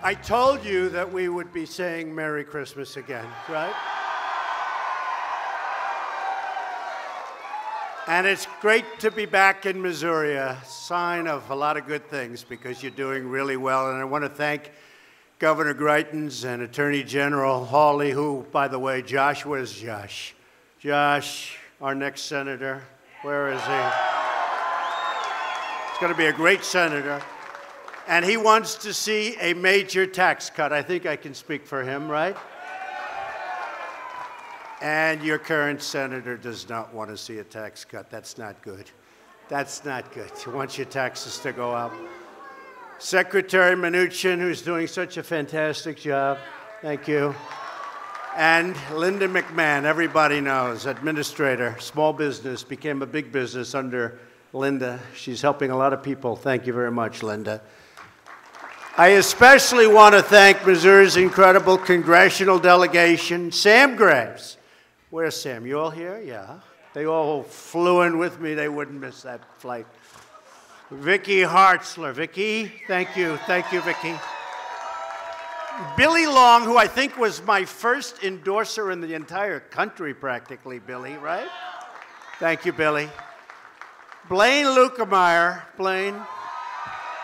I told you that we would be saying Merry Christmas again, right? And it's great to be back in Missouri, a sign of a lot of good things because you're doing really well. And I want to thank Governor Greitens and Attorney General Hawley, who, by the way, Josh, where's Josh? Josh, our next senator, where is he? He's going to be a great senator. And he wants to see a major tax cut. I think I can speak for him, right? And your current senator does not want to see a tax cut. That's not good. That's not good. He wants your taxes to go up. Secretary Mnuchin, who's doing such a fantastic job. Thank you. And Linda McMahon, everybody knows, administrator, small business, became a big business under Linda. She's helping a lot of people. Thank you very much, Linda. I especially want to thank Missouri's incredible congressional delegation, Sam Graves. Where's Sam? You all here? Yeah. They all flew in with me. They wouldn't miss that flight. Vicki Hartzler. Vicki, thank you. Thank you, Vicki. Billy Long, who I think was my first endorser in the entire country, practically, Billy, right? Thank you, Billy. Blaine Lukemeyer. Blaine.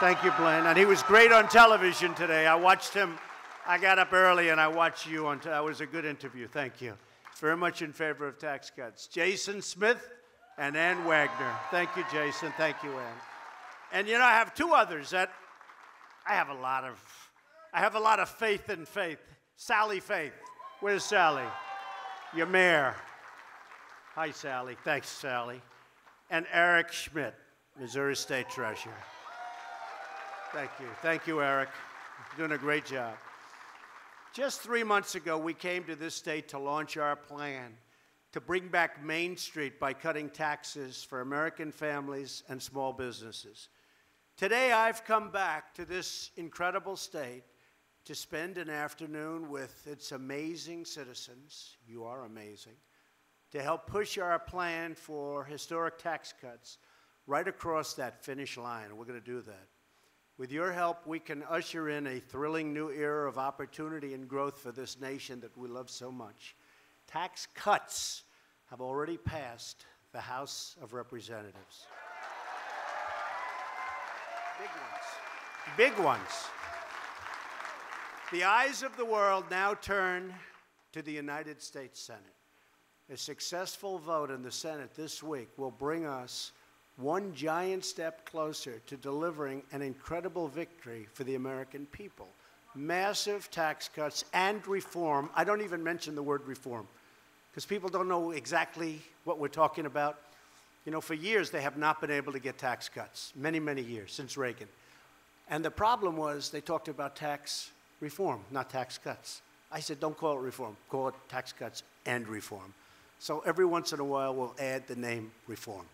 Thank you, Blaine. And he was great on television today. I watched him. I got up early and I watched you on television. It was a good interview. Thank you. Very much in favor of tax cuts. Jason Smith and Ann Wagner. Thank you, Jason. Thank you, Ann. And you know, I have two others that I have a lot of faith in faith. Sally Faith. Where's Sally? Your mayor. Hi, Sally. Thanks, Sally. And Eric Schmidt, Missouri State Treasurer. Thank you. Thank you, Eric. You're doing a great job. Just 3 months ago, we came to this state to launch our plan to bring back Main Street by cutting taxes for American families and small businesses. Today, I've come back to this incredible state to spend an afternoon with its amazing citizens. You are amazing. To help push our plan for historic tax cuts right across that finish line. We're going to do that. With your help, we can usher in a thrilling new era of opportunity and growth for this nation that we love so much. Tax cuts have already passed the House of Representatives. Big ones. Big ones. The eyes of the world now turn to the United States Senate. A successful vote in the Senate this week will bring us one giant step closer to delivering an incredible victory for the American people. Massive tax cuts and reform. I don't even mention the word reform because people don't know exactly what we're talking about. You know, for years they have not been able to get tax cuts, many, many years, since Reagan. And the problem was they talked about tax reform, not tax cuts. I said, don't call it reform, call it tax cuts and reform. So every once in a while we'll add the name reform.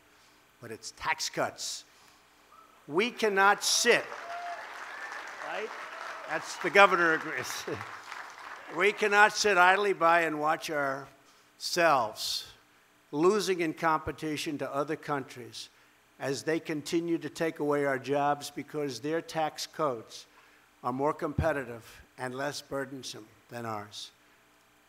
But it's tax cuts. We cannot sit, right? That's the governor agrees. We cannot sit idly by and watch ourselves losing in competition to other countries as they continue to take away our jobs because their tax codes are more competitive and less burdensome than ours.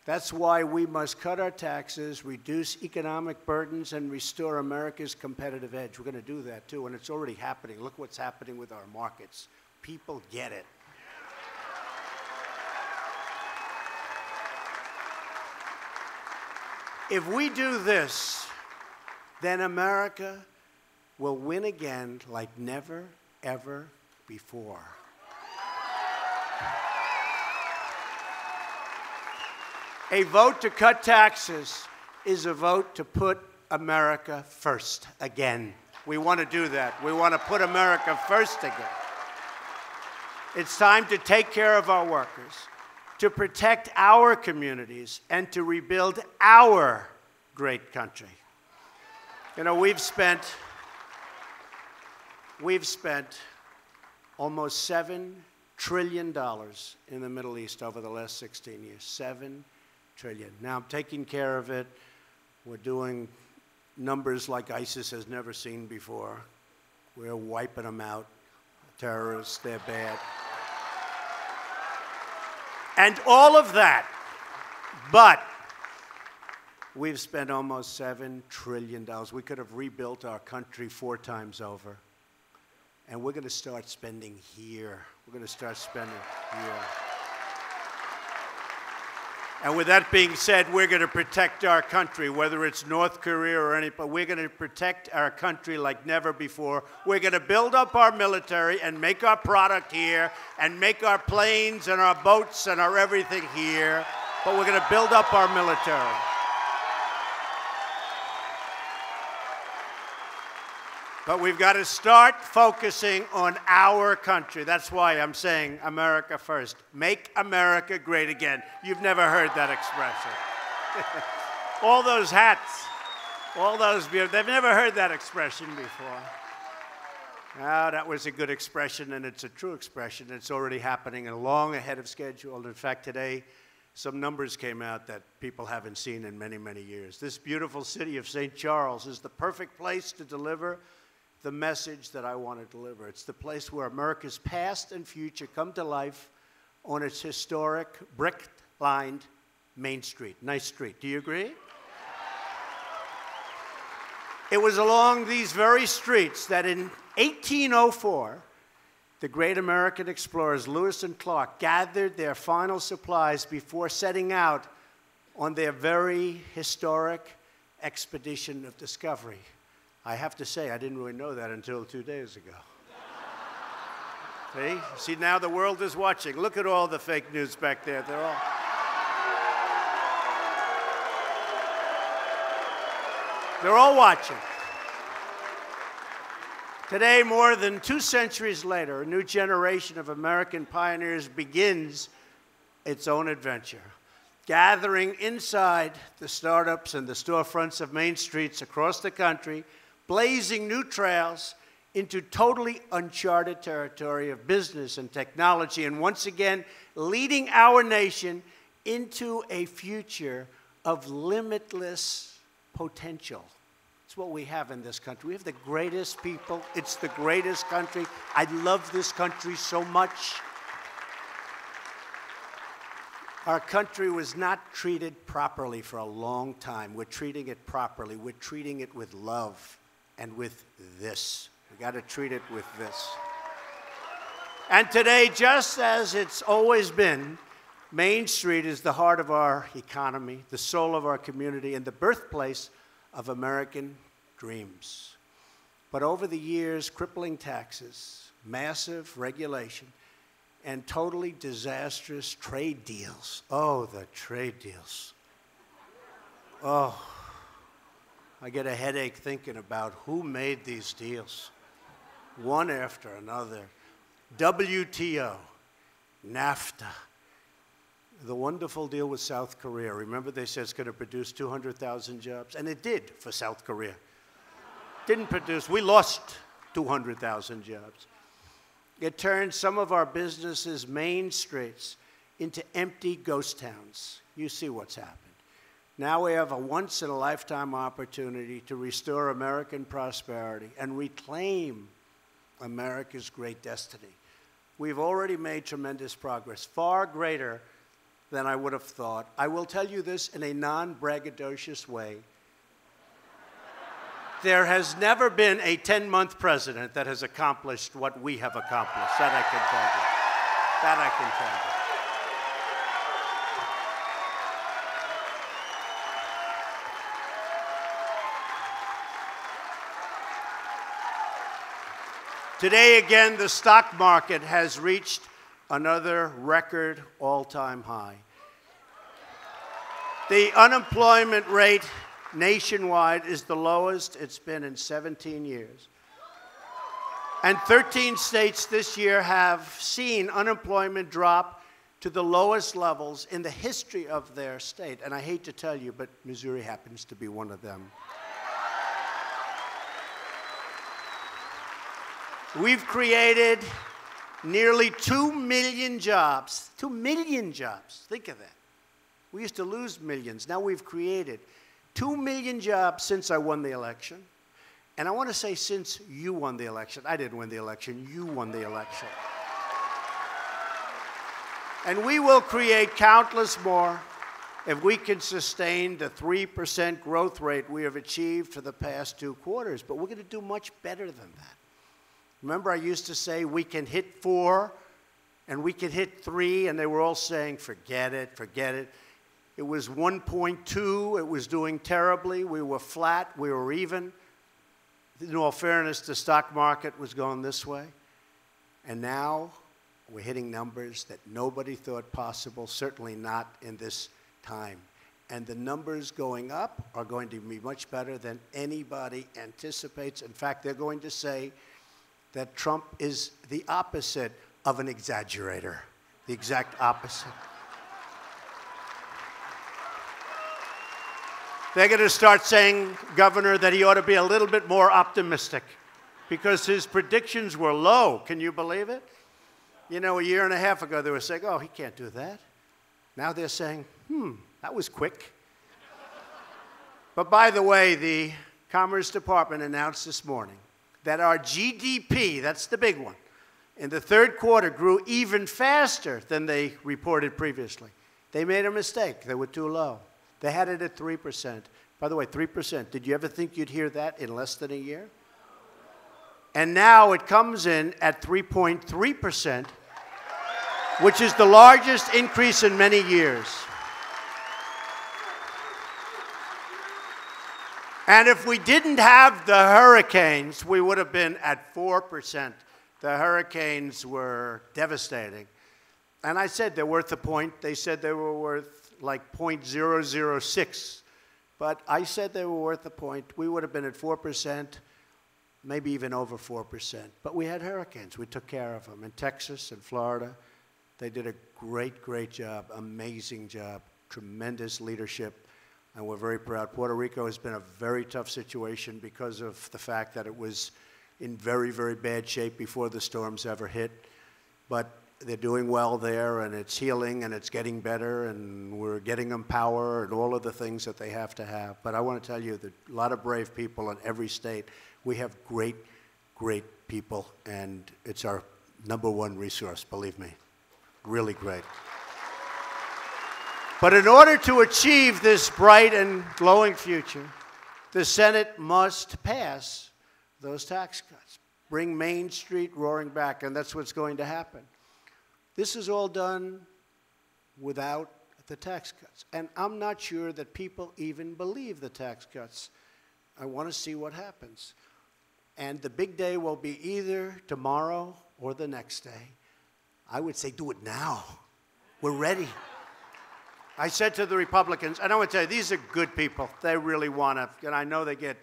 That's why we must cut our taxes, reduce economic burdens, and restore America's competitive edge. We're going to do that, too, and it's already happening. Look what's happening with our markets. People get it. If we do this, then America will win again like never, ever before. A vote to cut taxes is a vote to put America first again. We want to do that. We want to put America first again. It's time to take care of our workers, to protect our communities, and to rebuild our great country. You know, we've spent almost $7 trillion in the Middle East over the last 16 years. $7 trillion. Now, I'm taking care of it. We're doing numbers like ISIS has never seen before. We're wiping them out. Terrorists, they're bad. And all of that. But we've spent almost $7 trillion. We could have rebuilt our country 4 times over. And we're going to start spending here. We're going to start spending here. And with that being said, we're going to protect our country, whether it's North Korea or any, but we're going to protect our country like never before. We're going to build up our military and make our product here and make our planes and our boats and our everything here. But we're going to build up our military. But we've got to start focusing on our country. That's why I'm saying America first. Make America great again. You've never heard that expression. All those hats, all those, they've never heard that expression before. Now, that was a good expression, and it's a true expression. It's already happening and long ahead of schedule. In fact, today, some numbers came out that people haven't seen in many, many years. This beautiful city of St. Charles is the perfect place to deliver the message that I want to deliver. It's the place where America's past and future come to life on its historic, brick-lined Main Street. Nice street. Do you agree? It was along these very streets that in 1804, the great American explorers Lewis and Clark gathered their final supplies before setting out on their very historic expedition of discovery. I have to say, I didn't really know that until 2 days ago. See, now the world is watching. Look at all the fake news back there. They're all watching. Today, more than 2 centuries later, a new generation of American pioneers begins its own adventure, gathering inside the startups and the storefronts of main streets across the country, blazing new trails into totally uncharted territory of business and technology, and once again, leading our nation into a future of limitless potential. It's what we have in this country. We have the greatest people. It's the greatest country. I love this country so much. Our country was not treated properly for a long time. We're treating it properly. We're treating it with love and with this. We got to treat it with this. And today, just as it's always been, Main Street is the heart of our economy, the soul of our community, and the birthplace of American dreams. But over the years, crippling taxes, massive regulation, and totally disastrous trade deals. Oh, the trade deals. Oh, I get a headache thinking about who made these deals. One after another. WTO, NAFTA, the wonderful deal with South Korea. Remember they said it's going to produce 200,000 jobs? And it did for South Korea. Didn't produce, we lost 200,000 jobs. It turned some of our businesses' main streets into empty ghost towns. You see what's happened. Now we have a once-in-a-lifetime opportunity to restore American prosperity and reclaim America's great destiny. We've already made tremendous progress, far greater than I would have thought. I will tell you this in a non-braggadocious way. There has never been a 10-month president that has accomplished what we have accomplished. That I can tell you. That I can tell you. Today, again, the stock market has reached another record all-time high. The unemployment rate nationwide is the lowest it's been in 17 years. And 13 states this year have seen unemployment drop to the lowest levels in the history of their state. And I hate to tell you, but Missouri happens to be one of them. We've created nearly 2 million jobs. 2 million jobs. Think of that. We used to lose millions. Now we've created 2 million jobs since I won the election. And I want to say since you won the election. I didn't win the election. You won the election. And we will create countless more if we can sustain the 3% growth rate we have achieved for the past 2 quarters. But we're going to do much better than that. Remember, I used to say we can hit 4 and we can hit 3, and they were all saying, forget it, forget it. It was 1.2. It was doing terribly. We were flat. We were even. In all fairness, the stock market was going this way. And now we're hitting numbers that nobody thought possible, certainly not in this time. And the numbers going up are going to be much better than anybody anticipates. In fact, they're going to say that Trump is the opposite of an exaggerator, the exact opposite. They're going to start saying, Governor, that he ought to be a little bit more optimistic because his predictions were low. Can you believe it? You know, a year and a half ago, they were saying, oh, he can't do that. Now they're saying, that was quick. But by the way, the Commerce Department announced this morning that our GDP, that's the big one, in the 3rd quarter grew even faster than they reported previously. They made a mistake. They were too low. They had it at 3%. By the way, 3%. Did you ever think you'd hear that in less than a year? And now it comes in at 3.3%, which is the largest increase in many years. And if we didn't have the hurricanes, we would have been at 4%. The hurricanes were devastating. And I said they're worth a point. They said they were worth like 0.006. But I said they were worth a point. We would have been at 4%, maybe even over 4%. But we had hurricanes. We took care of them. In Texas and Florida, they did a great, great job, amazing job, tremendous leadership. And we're very proud. Puerto Rico has been a very tough situation because of the fact that it was in very, very bad shape before the storms ever hit. But they're doing well there, and it's healing, and it's getting better, and we're getting them power and all of the things that they have to have. But I want to tell you that a lot of brave people in every state. We have great, great people, and it's our #1 resource, believe me. Really great. But in order to achieve this bright and glowing future, the Senate must pass those tax cuts, bring Main Street roaring back, and that's what's going to happen. This is all done without the tax cuts. And I'm not sure that people even believe the tax cuts. I want to see what happens. And the big day will be either tomorrow or the next day. I would say do it now. We're ready. I said to the Republicans, and I want to tell you, these are good people. They really want to, and I know they get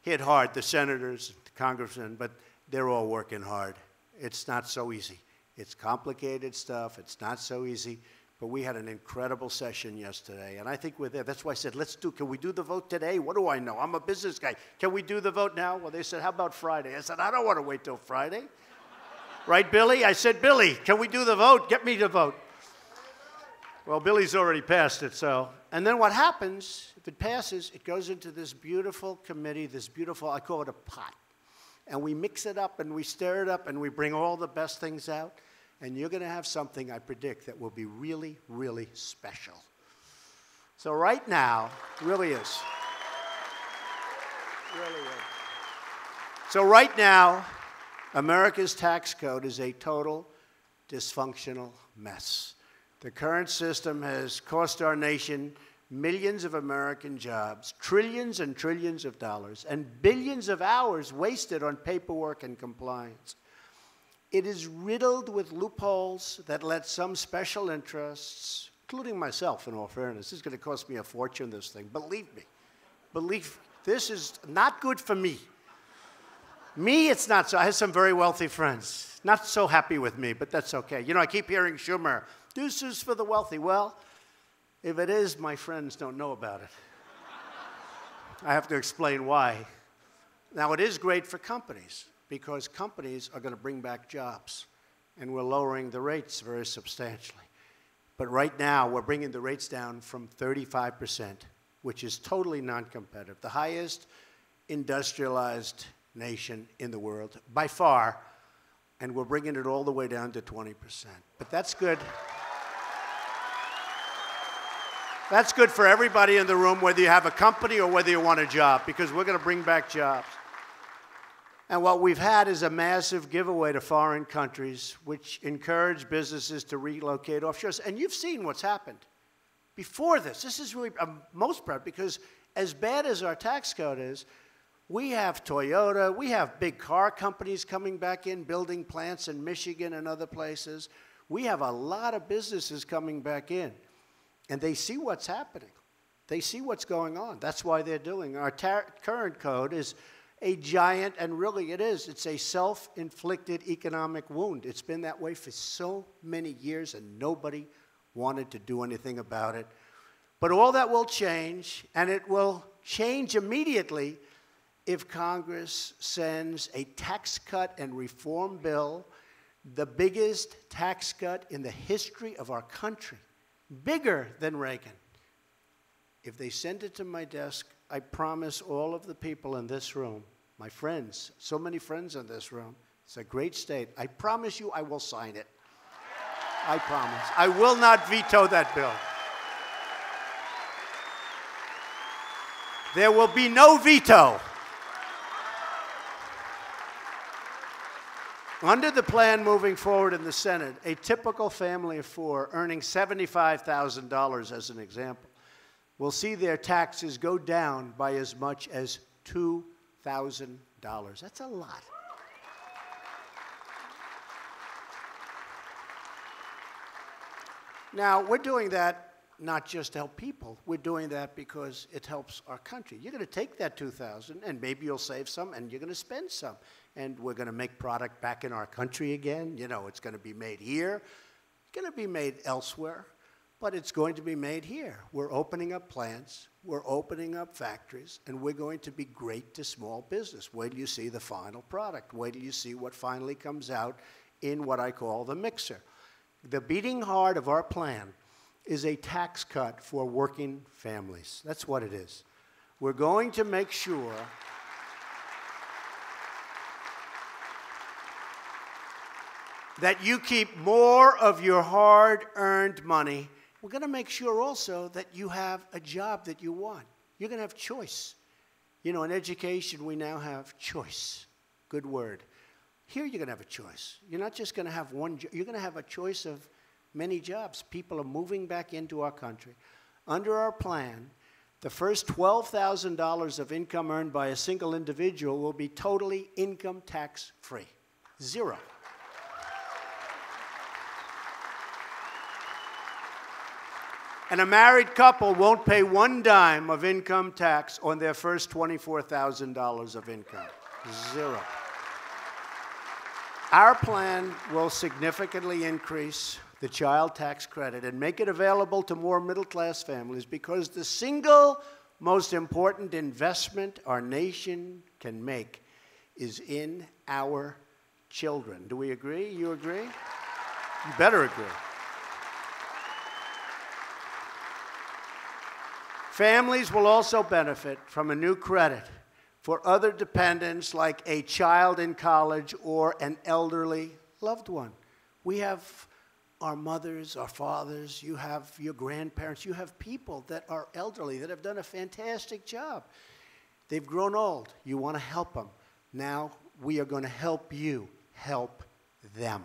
hit hard, the senators, the congressmen, but they're all working hard. It's not so easy. It's complicated stuff. It's not so easy. But we had an incredible session yesterday, and I think we're there. That's why I said, can we do the vote today? What do I know? I'm a business guy. Can we do the vote now? Well, they said, how about Friday? I said, I don't want to wait till Friday. Right, Billy? I said, Billy, can we do the vote? Get me to vote. Well, Billy's already passed it, so. And then what happens, if it passes, it goes into this beautiful committee, this beautiful, I call it a pot. And we mix it up and we stir it up and we bring all the best things out. And you're going to have something, I predict, that will be really, really special. So right now, really is. Really is. So right now, America's tax code is a total dysfunctional mess. The current system has cost our nation millions of American jobs, trillions and trillions of dollars, and billions of hours wasted on paperwork and compliance. It is riddled with loopholes that let some special interests, including myself, in all fairness, this is going to cost me a fortune, this thing. Believe me. This is not good for me. Me, it's not so. I have some very wealthy friends. Not so happy with me, but that's okay. You know, I keep hearing Schumer, this is for the wealthy. Well, if it is, my friends don't know about it. I have to explain why. Now, it is great for companies because companies are going to bring back jobs, and we're lowering the rates very substantially. But right now, we're bringing the rates down from 35%, which is totally non-competitive, the highest industrialized nation in the world by far, and we're bringing it all the way down to 20%. But that's good. That's good for everybody in the room, whether you have a company or whether you want a job, because we're going to bring back jobs. And what we've had is a massive giveaway to foreign countries, which encourage businesses to relocate offshore. And you've seen what's happened. Before this, this is really, I'm most proud, because as bad as our tax code is, we have Toyota, we have big car companies coming back in, building plants in Michigan and other places. We have a lot of businesses coming back in, and they see what's happening. They see what's going on. That's why they're doing. Our current code is a giant, and really it is. It's a self-inflicted economic wound. It's been that way for so many years, and nobody wanted to do anything about it. But all that will change, and it will change immediately if Congress sends a tax cut and reform bill, the biggest tax cut in the history of our country, bigger than Reagan. If they send it to my desk, I promise all of the people in this room, my friends, so many friends in this room, it's a great state, I promise you I will sign it. I promise. I will not veto that bill. There will be no veto. Under the plan moving forward in the Senate, a typical family of four earning $75,000 as an example will see their taxes go down by as much as $2,000. That's a lot. Now, we're doing that not just to help people. We're doing that because it helps our country. You're going to take that $2,000, and maybe you'll save some, and you're going to spend some. And we're going to make product back in our country again. You know, it's going to be made here. It's going to be made elsewhere, but it's going to be made here. We're opening up plants. We're opening up factories, and we're going to be great to small business. Wait till you see the final product. Wait till you see what finally comes out in what I call the mixer. The beating heart of our plan is a tax cut for working families. That's what it is. We're going to make sure that you keep more of your hard-earned money. We're going to make sure also that you have a job that you want. You're going to have choice. You know, in education, we now have choice. Good word. Here, you're going to have a choice. You're not just going to have one job. You're going to have a choice of many jobs. People are moving back into our country. Under our plan, the first $12,000 of income earned by a single individual will be totally income tax free. Zero. And a married couple won't pay one dime of income tax on their first $24,000 of income. Zero. Our plan will significantly increase the child tax credit and make it available to more middle-class families, because the single most important investment our nation can make is in our children. Do we agree? You agree? You better agree. Families will also benefit from a new credit for other dependents, like a child in college or an elderly loved one. We have our mothers, our fathers, you have your grandparents, you have people that are elderly that have done a fantastic job. They've grown old. You want to help them. Now we are going to help you help them.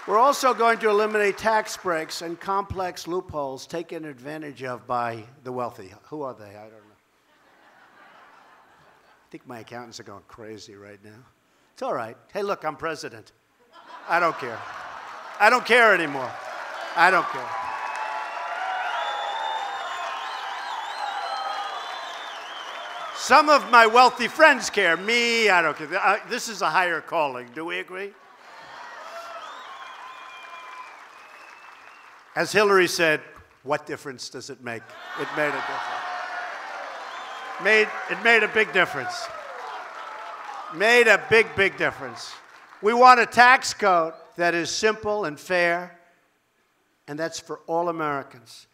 We're also going to eliminate tax breaks and complex loopholes taken advantage of by the wealthy. Who are they? I don't know. I think my accountants are going crazy right now. It's all right. Hey, look, I'm president. I don't care. I don't care anymore. I don't care. Some of my wealthy friends care. Me, I don't care. This is a higher calling. Do we agree? As Hillary said, what difference does it make? It made a difference. It made a big difference. Made a big, big difference. We want a tax code that is simple and fair, and that's for all Americans.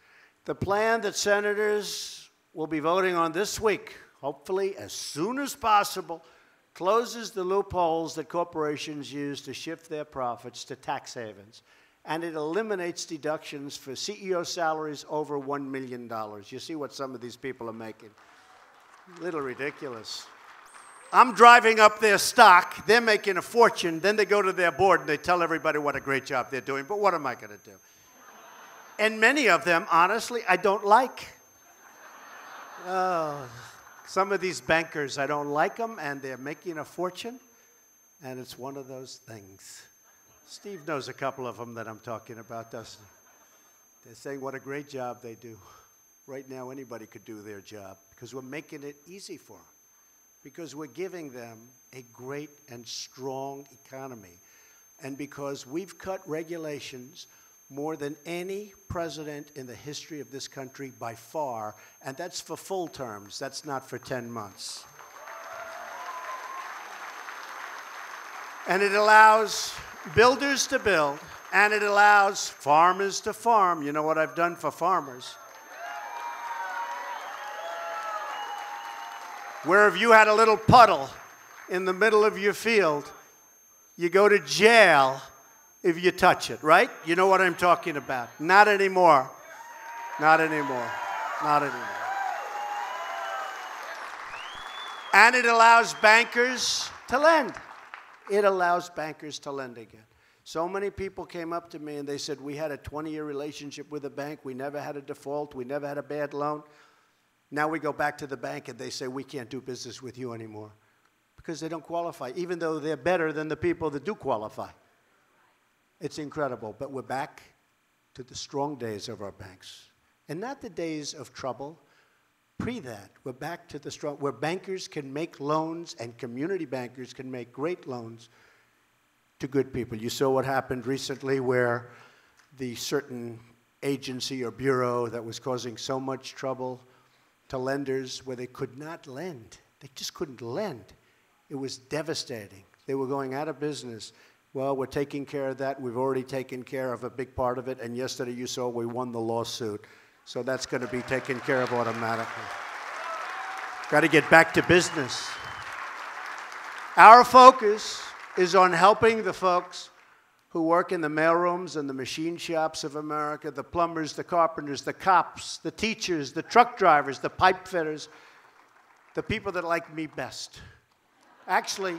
The plan that senators will be voting on this week, hopefully as soon as possible, closes the loopholes that corporations use to shift their profits to tax havens, and it eliminates deductions for CEO salaries over $1 million. You see what some of these people are making. A little ridiculous. I'm driving up their stock. They're making a fortune. Then they go to their board and they tell everybody what a great job they're doing. But what am I going to do? And many of them, honestly, I don't like. Oh, some of these bankers, I don't like them, and they're making a fortune. And it's one of those things. Steve knows a couple of them that I'm talking about, doesn't he? They're saying what a great job they do. Right now, anybody could do their job because we're making it easy for them. Because we're giving them a great and strong economy. And because we've cut regulations more than any president in the history of this country by far, and that's for full terms, that's not for 10 months. And it allows builders to build, and it allows farmers to farm. You know what I've done for farmers? Where if you had a little puddle in the middle of your field, you go to jail if you touch it, right? You know what I'm talking about. Not anymore. Not anymore. Not anymore. And it allows bankers to lend. It allows bankers to lend again. So many people came up to me and they said, we had a 20-year relationship with a bank. We never had a default. We never had a bad loan. Now we go back to the bank and they say, we can't do business with you anymore because they don't qualify, even though they're better than the people that do qualify. It's incredible, but we're back to the strong days of our banks. And not the days of trouble. Pre that, we're back to the strong, where bankers can make loans and community bankers can make great loans to good people. You saw what happened recently where the certain agency or bureau that was causing so much trouble to lenders where they could not lend. They just couldn't lend. It was devastating. They were going out of business. Well, we're taking care of that. We've already taken care of a big part of it. And yesterday you saw we won the lawsuit. So that's going to be taken care of automatically. Got to get back to business. Our focus is on helping the folks who work in the mailrooms and the machine shops of America, the plumbers, the carpenters, the cops, the teachers, the truck drivers, the pipe fitters, the people that like me best. Actually,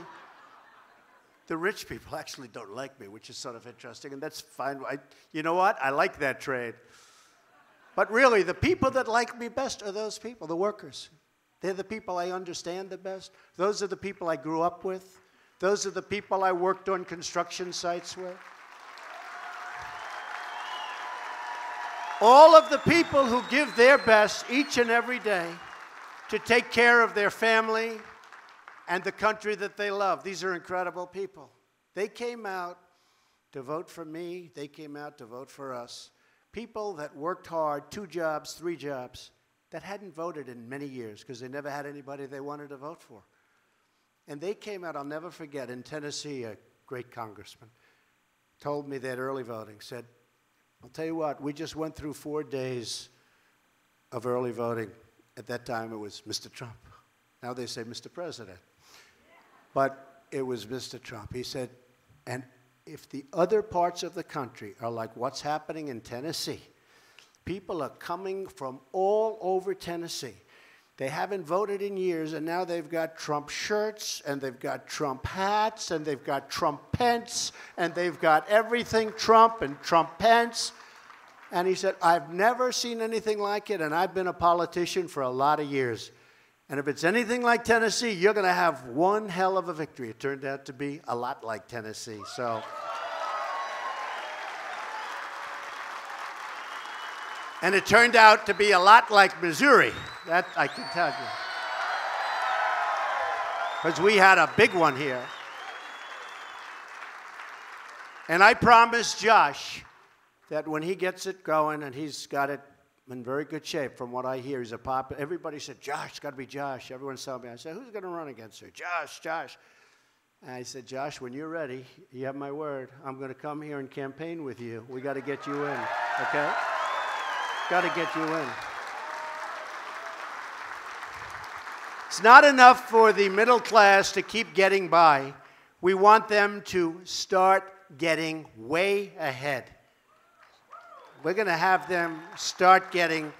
the rich people actually don't like me, which is sort of interesting, and that's fine. You know what? I like that trade. But really, the people that like me best are those people, the workers. They're the people I understand the best. Those are the people I grew up with. Those are the people I worked on construction sites with. All of the people who give their best each and every day to take care of their family and the country that they love. These are incredible people. They came out to vote for me. They came out to vote for us. People that worked hard, 2 jobs, 3 jobs, that hadn't voted in many years because they never had anybody they wanted to vote for. And they came out, I'll never forget, in Tennessee, a great congressman told me that early voting, said, I'll tell you what, we just went through 4 days of early voting. At that time, it was Mr. Trump. Now they say Mr. President. But it was Mr. Trump. He said, and if the other parts of the country are like what's happening in Tennessee, people are coming from all over Tennessee. They haven't voted in years, and now they've got Trump shirts, and they've got Trump hats, and they've got Trump pence, and they've got everything Trump and Trump pence. And he said, I've never seen anything like it, and I've been a politician for a lot of years. And if it's anything like Tennessee, you're going to have one hell of a victory. It turned out to be a lot like Tennessee. So, and it turned out to be a lot like Missouri. That I can tell you. Because we had a big one here. And I promised Josh that when he gets it going, and he's got it in very good shape from what I hear, he's a popular. Everybody said, Josh, it's got to be Josh. Everyone's telling me. I said, who's going to run against her? Josh, Josh. And I said, Josh, when you're ready, you have my word. I'm going to come here and campaign with you. We got to get you in, okay? Got to get you in. It's not enough for the middle class to keep getting by. We want them to start getting way ahead. We're going to have them start getting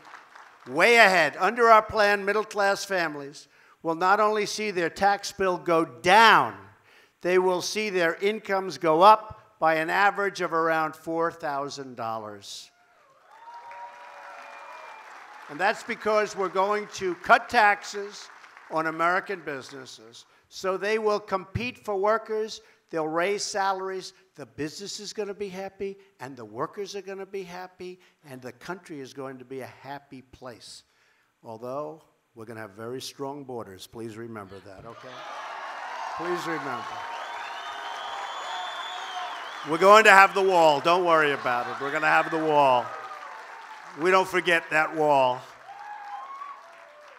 way ahead. Under our plan, middle-class families will not only see their tax bill go down, they will see their incomes go up by an average of around $4,000. And that's because we're going to cut taxes on American businesses so they will compete for workers, they'll raise salaries, the business is going to be happy, and the workers are going to be happy, and the country is going to be a happy place. Although, we're going to have very strong borders. Please remember that, okay? Please remember. We're going to have the wall. Don't worry about it. We're going to have the wall. We don't forget that wall.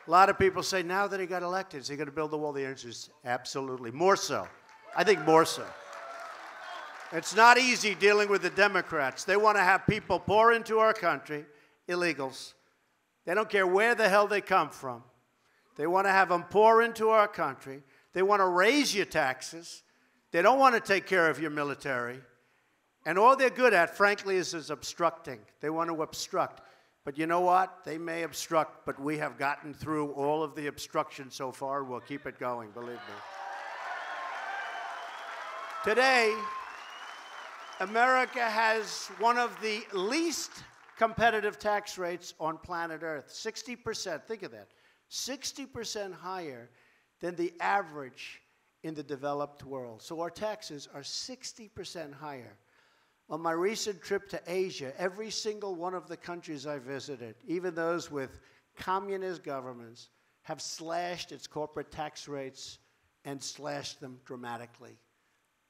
A lot of people say, now that he got elected, is he going to build the wall? The answer is absolutely. More so. I think more so. It's not easy dealing with the Democrats. They want to have people pour into our country, illegals. They don't care where the hell they come from. They want to have them pour into our country. They want to raise your taxes. They don't want to take care of your military. And all they're good at, frankly, is obstructing. They want to obstruct. But you know what? They may obstruct, but we have gotten through all of the obstruction so far, and we'll keep it going, believe me. Today, America has one of the least competitive tax rates on planet Earth. 60%, think of that. 60% higher than the average in the developed world. So our taxes are 60% higher. On my recent trip to Asia, every single one of the countries I visited, even those with communist governments, have slashed its corporate tax rates and slashed them dramatically.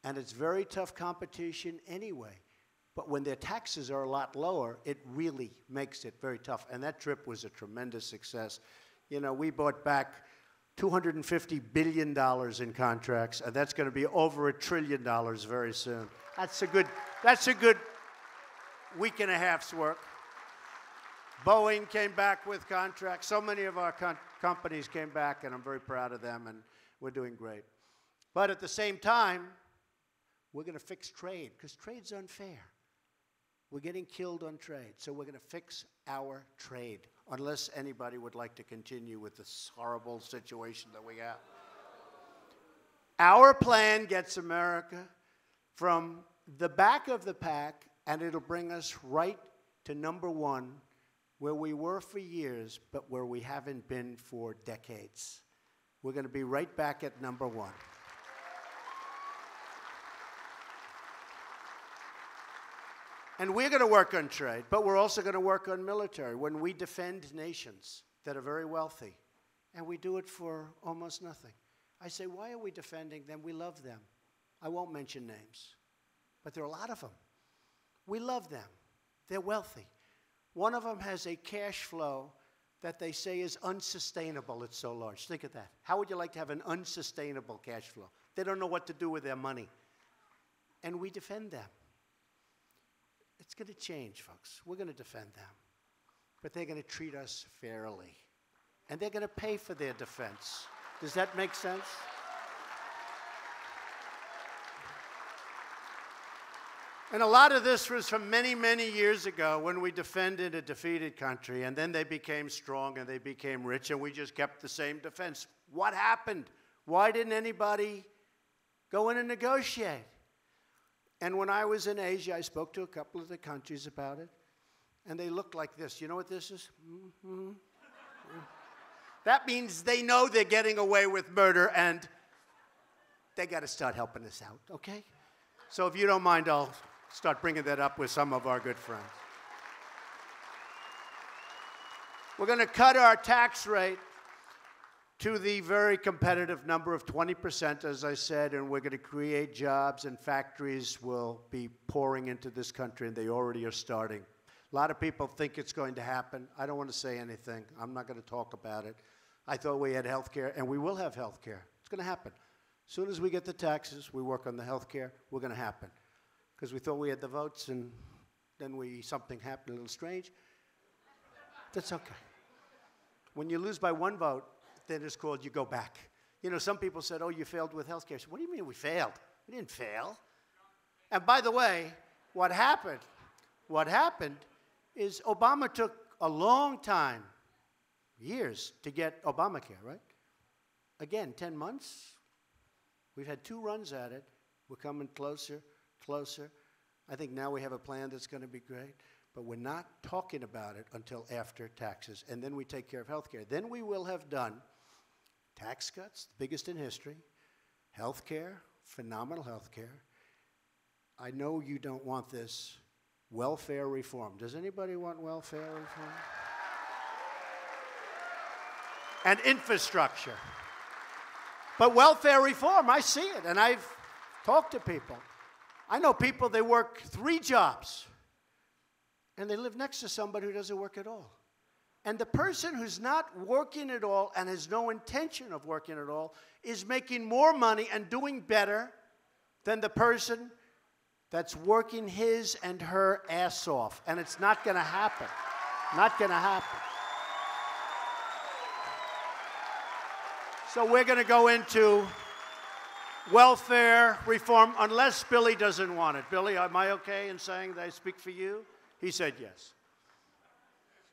And it's very tough competition anyway. But when their taxes are a lot lower, it really makes it very tough. And that trip was a tremendous success. You know, we bought back $250 billion in contracts, and that's going to be over $1 trillion very soon. That's a good week and a half's work. Boeing came back with contracts. So many of our companies came back, and I'm very proud of them, and we're doing great. But at the same time, we're going to fix trade, because trade's unfair. We're getting killed on trade, so we're going to fix our trade, unless anybody would like to continue with this horrible situation that we have. Our plan gets America from the back of the pack, and it'll bring us right to #1, where we were for years, but where we haven't been for decades. We're going to be right back at #1. And we're going to work on trade, but we're also going to work on military. When we defend nations that are very wealthy, and we do it for almost nothing. I say, why are we defending them? We love them. I won't mention names, but there are a lot of them. We love them. They're wealthy. One of them has a cash flow that they say is unsustainable. It's so large. Think of that. How would you like to have an unsustainable cash flow? They don't know what to do with their money. And we defend them. It's going to change, folks. We're going to defend them. But they're going to treat us fairly. And they're going to pay for their defense. Does that make sense? And a lot of this was from many, many years ago when we defended a defeated country, and then they became strong and they became rich, and we just kept the same defense. What happened? Why didn't anybody go in and negotiate? And when I was in Asia, I spoke to a couple of the countries about it, and they looked like this. You know what this is? Mm-hmm. That means they know they're getting away with murder, and they got to start helping us out, okay? So if you don't mind, I'll start bringing that up with some of our good friends. We're going to cut our tax rate to the very competitive number of 20%, as I said, and we're going to create jobs, and factories will be pouring into this country, and they already are starting. A lot of people think it's going to happen. I don't want to say anything. I'm not going to talk about it. I thought we had health care, and we will have health care. It's going to happen. As soon as we get the taxes, we work on the health care, we're going to happen. Because we thought we had the votes, and then something happened a little strange. That's okay. When you lose by one vote, then it's called you go back. You know, some people said, oh, you failed with health care. I said, what do you mean we failed? We didn't fail. And by the way, what happened is Obama took a long time, years, to get Obamacare, right? Again, 10 months. We've had 2 runs at it. We're coming closer, closer. I think now we have a plan that's going to be great. But we're not talking about it until after taxes. And then we take care of health care. Then we will have done tax cuts, the biggest in history, health care, phenomenal health care. I know you don't want this. Welfare reform. Does anybody want welfare reform? And infrastructure. But welfare reform, I see it, and I've talked to people. I know people, they work 3 jobs, and they live next to somebody who doesn't work at all. And the person who's not working at all and has no intention of working at all is making more money and doing better than the person that's working his and her ass off. And it's not going to happen. Not going to happen. So we're going to go into welfare reform unless Billy doesn't want it. Billy, am I okay in saying that I speak for you? He said yes.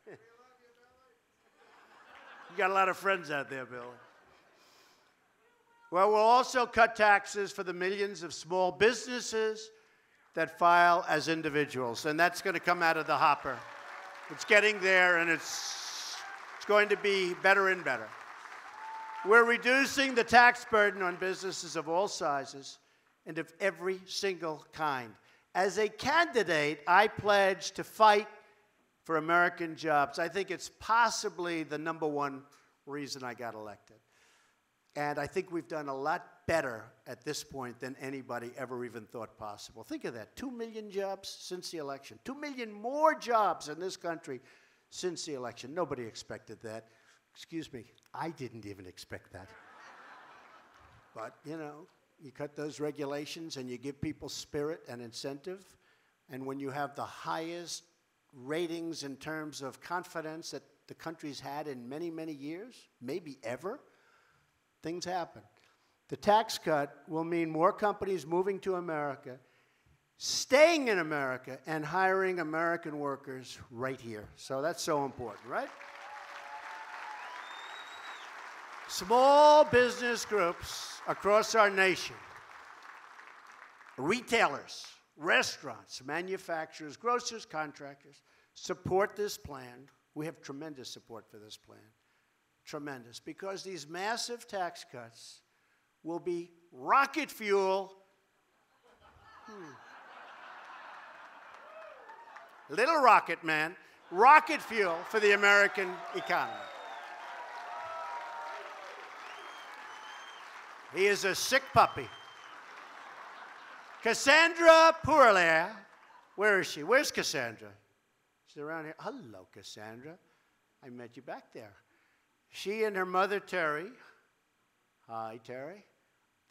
You got a lot of friends out there, Billy. Well, we'll also cut taxes for the millions of small businesses that file as individuals, and that's going to come out of the hopper. It's getting there, and it's going to be better and better. We're reducing the tax burden on businesses of all sizes and of every single kind. As a candidate, I pledge to fight for American jobs. I think it's possibly the #1 reason I got elected. And I think we've done a lot better at this point than anybody ever even thought possible. Think of that, 2 million jobs since the election. 2 million more jobs in this country since the election. Nobody expected that. Excuse me, I didn't even expect that. But, you know, you cut those regulations and you give people spirit and incentive. And when you have the highest ratings in terms of confidence that the country's had in many, many years, maybe ever, things happen. The tax cut will mean more companies moving to America, staying in America, and hiring American workers right here. So that's so important, right? Small business groups across our nation, retailers, restaurants, manufacturers, grocers, contractors, support this plan. We have tremendous support for this plan. Tremendous. Because these massive tax cuts will be rocket fuel. Little rocket man, rocket fuel for the American economy. He is a sick puppy. Cassandra Pourlaire. Where is she? Where's Cassandra? She's around here. Hello, Cassandra. I met you back there. She and her mother, Terry. Hi, Terry.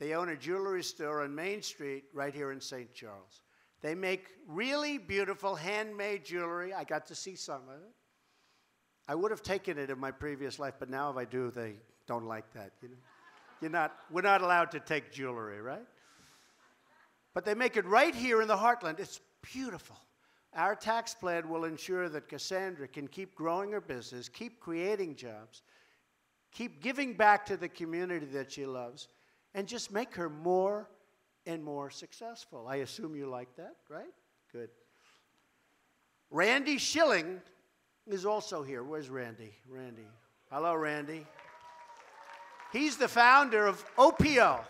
They own a jewelry store on Main Street right here in St. Charles. They make really beautiful handmade jewelry. I got to see some of it. I would have taken it in my previous life, but now if I do, they don't like that. You know? We're not allowed to take jewelry, right? But they make it right here in the heartland. It's beautiful. Our tax plan will ensure that Cassandra can keep growing her business, keep creating jobs, keep giving back to the community that she loves, and just make her more and more successful. I assume you like that, right? Good. Randy Schilling is also here. Where's Randy? Randy. Hello, Randy. He's the founder of OPO.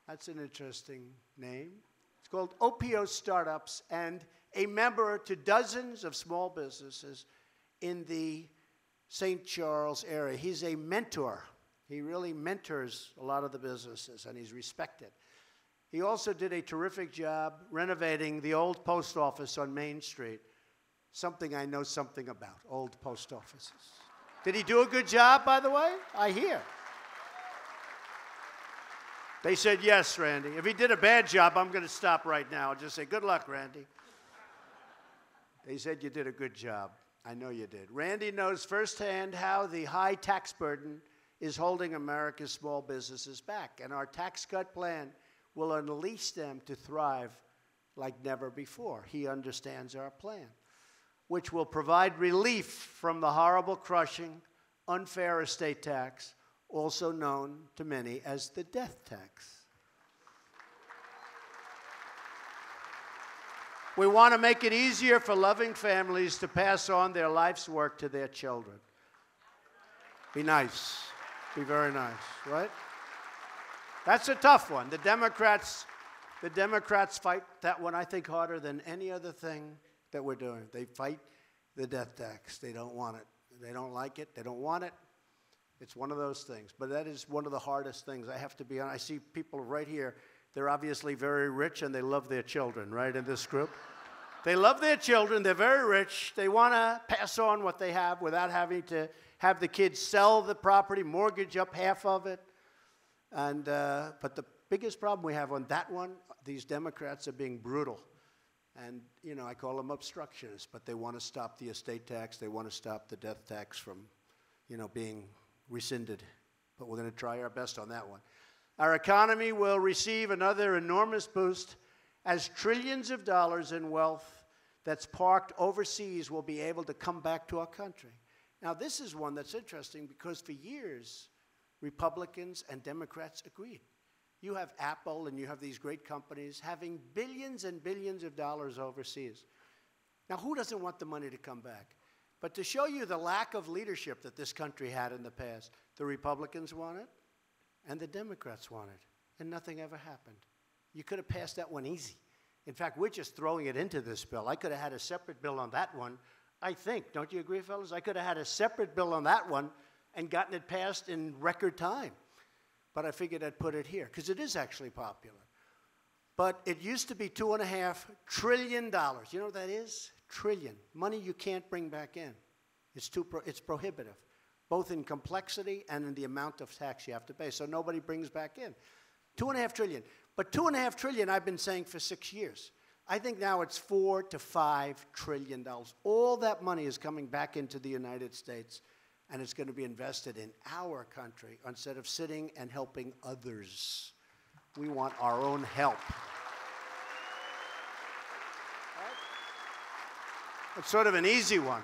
That's an interesting name. It's called OPO Startups, and a member to dozens of small businesses in the St. Charles area. He's a mentor. He really mentors a lot of the businesses, and he's respected. He also did a terrific job renovating the old post office on Main Street, something I know something about, old post offices. Did he do a good job, by the way? I hear. They said yes, Randy. If he did a bad job, I'm going to stop right now. I'll just say, good luck, Randy. They said you did a good job. I know you did. Randy knows firsthand how the high tax burden is holding America's small businesses back. And our tax cut plan will unleash them to thrive like never before. He understands our plan, which will provide relief from the horrible, crushing, unfair estate tax, also known to many as the death tax. We want to make it easier for loving families to pass on their life's work to their children. Be nice. Be very nice, right? That's a tough one. The Democrats fight that one, I think, harder than any other thing that we're doing. They fight the death tax. They don't want it. They don't like it. They don't want it. It's one of those things. But that is one of the hardest things. I have to be honest. I see people right here. They're obviously very rich, and they love their children, right, in this group. They love their children. They're very rich. They want to pass on what they have without having to have the kids sell the property, mortgage up half of it. And but the biggest problem we have on that one, these Democrats are being brutal. And, you know, I call them obstructionists, but they want to stop the estate tax. They want to stop the death tax from, you know, being rescinded. But we're going to try our best on that one. Our economy will receive another enormous boost as trillions of dollars in wealth that's parked overseas will be able to come back to our country. Now, this is one that's interesting because for years, Republicans and Democrats agreed. You have Apple and you have these great companies having billions and billions of dollars overseas. Now, who doesn't want the money to come back? But to show you the lack of leadership that this country had in the past, the Republicans want it and the Democrats want it, and nothing ever happened. You could have passed that one easy. In fact, we're just throwing it into this bill. I could have had a separate bill on that one, I think. Don't you agree, fellas? I could have had a separate bill on that one and gotten it passed in record time. But I figured I'd put it here, because it is actually popular. But it used to be $2.5 trillion. You know what that is? Trillion. Money you can't bring back in. It's prohibitive, both in complexity and in the amount of tax you have to pay. So nobody brings back in. $2.5 trillion. But $2.5 trillion, I've been saying for 6 years. I think now it's $4 to $5 trillion. All that money is coming back into the United States, and it's going to be invested in our country instead of sitting and helping others. We want our own help. It's sort of an easy one.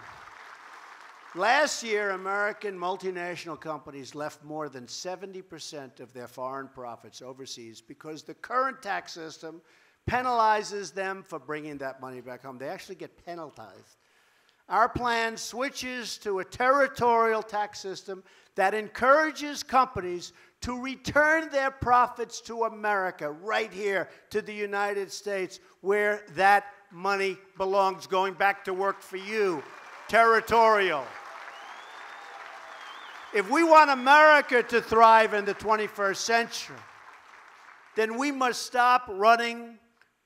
Last year, American multinational companies left more than 70% of their foreign profits overseas because the current tax system penalizes them for bringing that money back home. They actually get penalized. Our plan switches to a territorial tax system that encourages companies to return their profits to America, right here to the United States, where that money belongs, going back to work for you. Territorial. If we want America to thrive in the 21st century, then we must stop running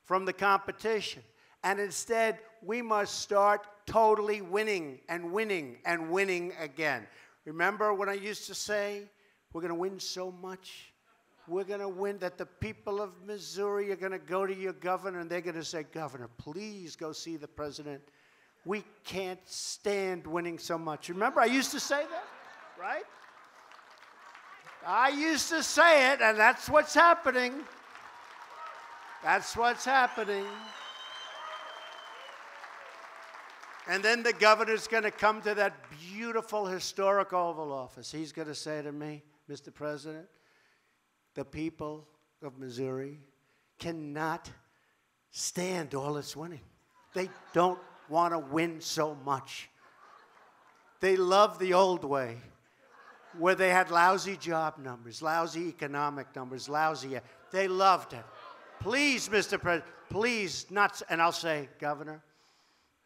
from the competition. And instead, we must start totally winning and winning and winning again. Remember when I used to say, we're going to win so much? We're going to win that the people of Missouri are going to go to your governor and they're going to say, Governor, please go see the president. We can't stand winning so much. Remember, I used to say that, right? I used to say it, and that's what's happening. That's what's happening. And then the governor's going to come to that beautiful, historic Oval Office. He's going to say to me, Mr. President, the people of Missouri cannot stand all this winning. They don't want to win so much. They love the old way, where they had lousy job numbers, lousy economic numbers, lousy. They loved it. Please, Mr. President, please not. And I'll say, Governor,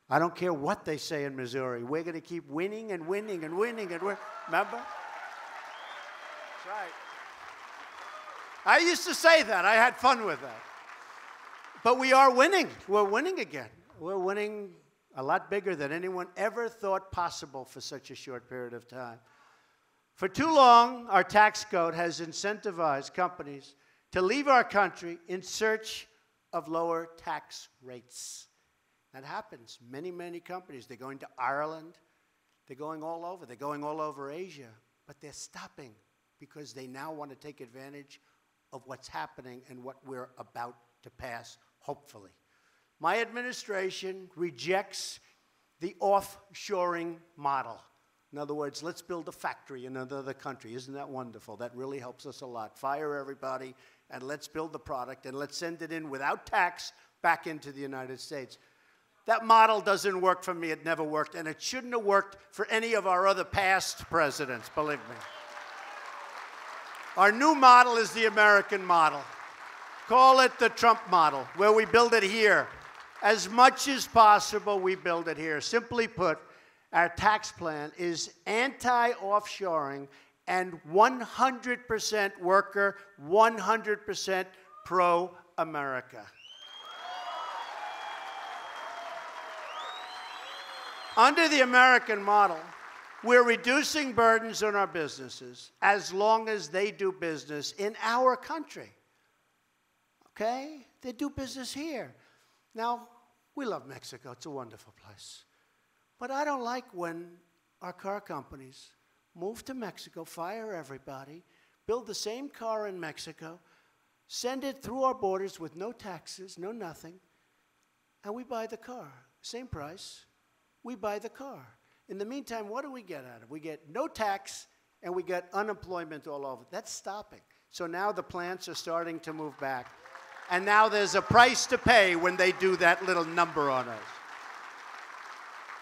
I don't care what they say in Missouri. We're going to keep winning and winning and winning and winning. Remember? That's right. I used to say that. I had fun with that. But we are winning. We're winning again. We're winning a lot bigger than anyone ever thought possible for such a short period of time. For too long, our tax code has incentivized companies to leave our country in search of lower tax rates. That happens. Many, many companies, they're going to Ireland. They're going all over. They're going all over Asia. But they're stopping because they now want to take advantage of what's happening and what we're about to pass, hopefully. My administration rejects the offshoring model. In other words, let's build a factory in another country. Isn't that wonderful? That really helps us a lot. Fire everybody, and let's build the product, and let's send it in without tax back into the United States. That model doesn't work for me. It never worked, and it shouldn't have worked for any of our other past presidents, believe me. Our new model is the American model. Call it the Trump model, where we build it here. As much as possible, we build it here. Simply put, our tax plan is anti-offshoring and 100% worker, 100% pro-America. Under the American model, we're reducing burdens on our businesses as long as they do business in our country. Okay? They do business here. Now, we love Mexico. It's a wonderful place. But I don't like when our car companies move to Mexico, fire everybody, build the same car in Mexico, send it through our borders with no taxes, no nothing, and we buy the car. Same price. We buy the car. In the meantime, what do we get out of it? We get no tax, and we get unemployment all over. That's stopping. So now the plants are starting to move back. And now there's a price to pay when they do that little number on us.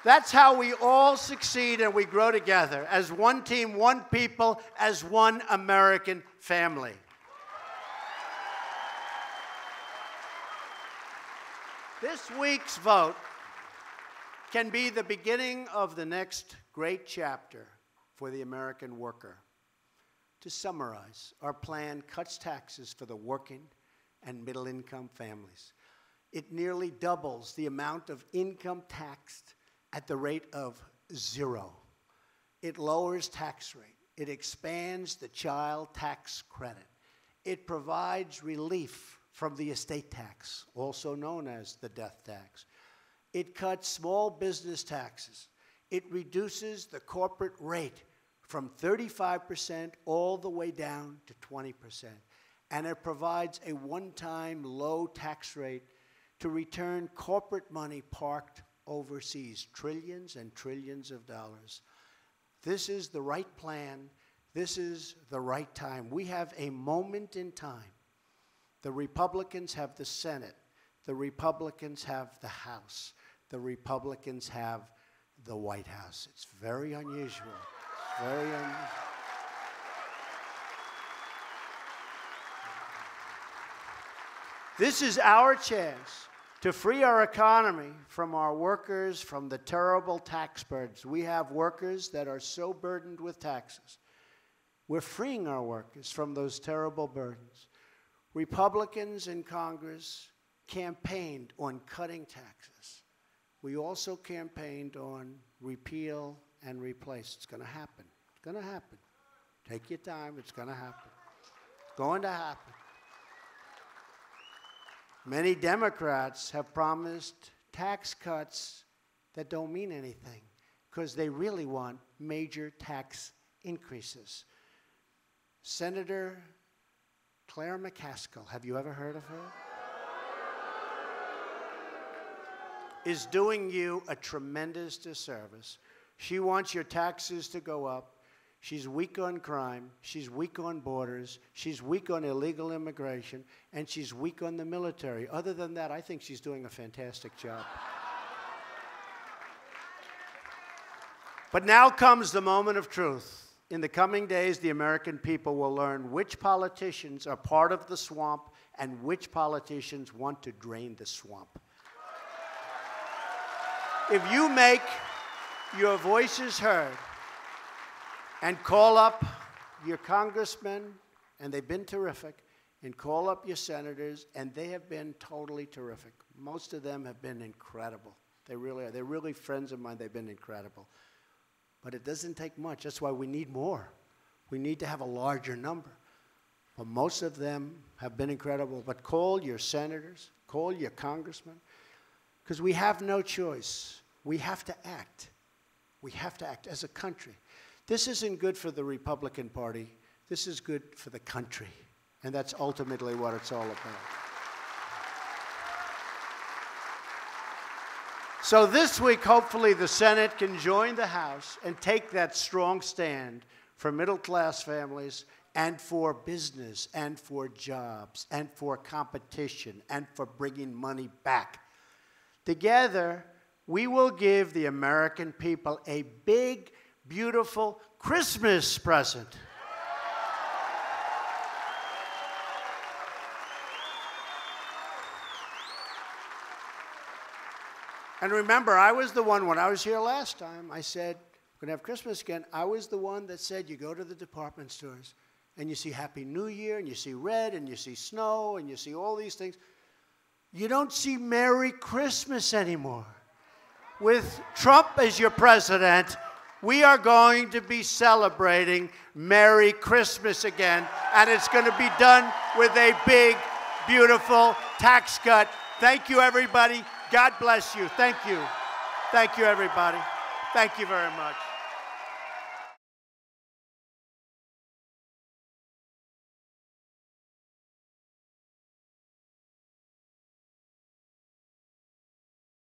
That's how we all succeed and we grow together as one team, one people, as one American family. This week's vote can be the beginning of the next great chapter for the American worker. To summarize, our plan cuts taxes for the working and middle-income families. It nearly doubles the amount of income taxed at the rate of 0. It lowers tax rate. It expands the child tax credit. It provides relief from the estate tax, also known as the death tax. It cuts small business taxes. It reduces the corporate rate from 35% all the way down to 20%. And it provides a one-time low tax rate to return corporate money parked overseas, trillions and trillions of dollars. This is the right plan. This is the right time. We have a moment in time. The Republicans have the Senate. The Republicans have the House. The Republicans have the White House. It's very unusual. Very unusual. This is our chance to free our economy from our workers, from the terrible tax burdens. We have workers that are so burdened with taxes. We're freeing our workers from those terrible burdens. Republicans in Congress campaigned on cutting taxes. We also campaigned on repeal and replace. It's going to happen. It's going to happen. Take your time. It's going to happen. It's going to happen. Many Democrats have promised tax cuts that don't mean anything because they really want major tax increases. Senator Claire McCaskill, have you ever heard of her? Is doing you a tremendous disservice. She wants your taxes to go up. She's weak on crime. She's weak on borders. She's weak on illegal immigration. And she's weak on the military. Other than that, I think she's doing a fantastic job. But now comes the moment of truth. In the coming days, the American people will learn which politicians are part of the swamp and which politicians want to drain the swamp. If you make your voices heard and call up your congressmen, and they've been terrific, and call up your senators, and they have been totally terrific. Most of them have been incredible. They really are. They're really friends of mine. They've been incredible. But it doesn't take much. That's why we need more. We need to have a larger number. But most of them have been incredible. But call your senators, call your congressmen, because we have no choice. We have to act. We have to act as a country. This isn't good for the Republican Party. This is good for the country. And that's ultimately what it's all about. So this week, hopefully, the Senate can join the House and take that strong stand for middle-class families and for business and for jobs and for competition and for bringing money back. Together, we will give the American people a big, beautiful Christmas present. And remember, I was the one, when I was here last time, I said, we're going to have Christmas again. I was the one that said, you go to the department stores, and you see Happy New Year, and you see red, and you see snow, and you see all these things. You don't see Merry Christmas anymore. With Trump as your president, we are going to be celebrating Merry Christmas again, and it's going to be done with a big, beautiful tax cut. Thank you, everybody. God bless you. Thank you. Thank you, everybody. Thank you very much.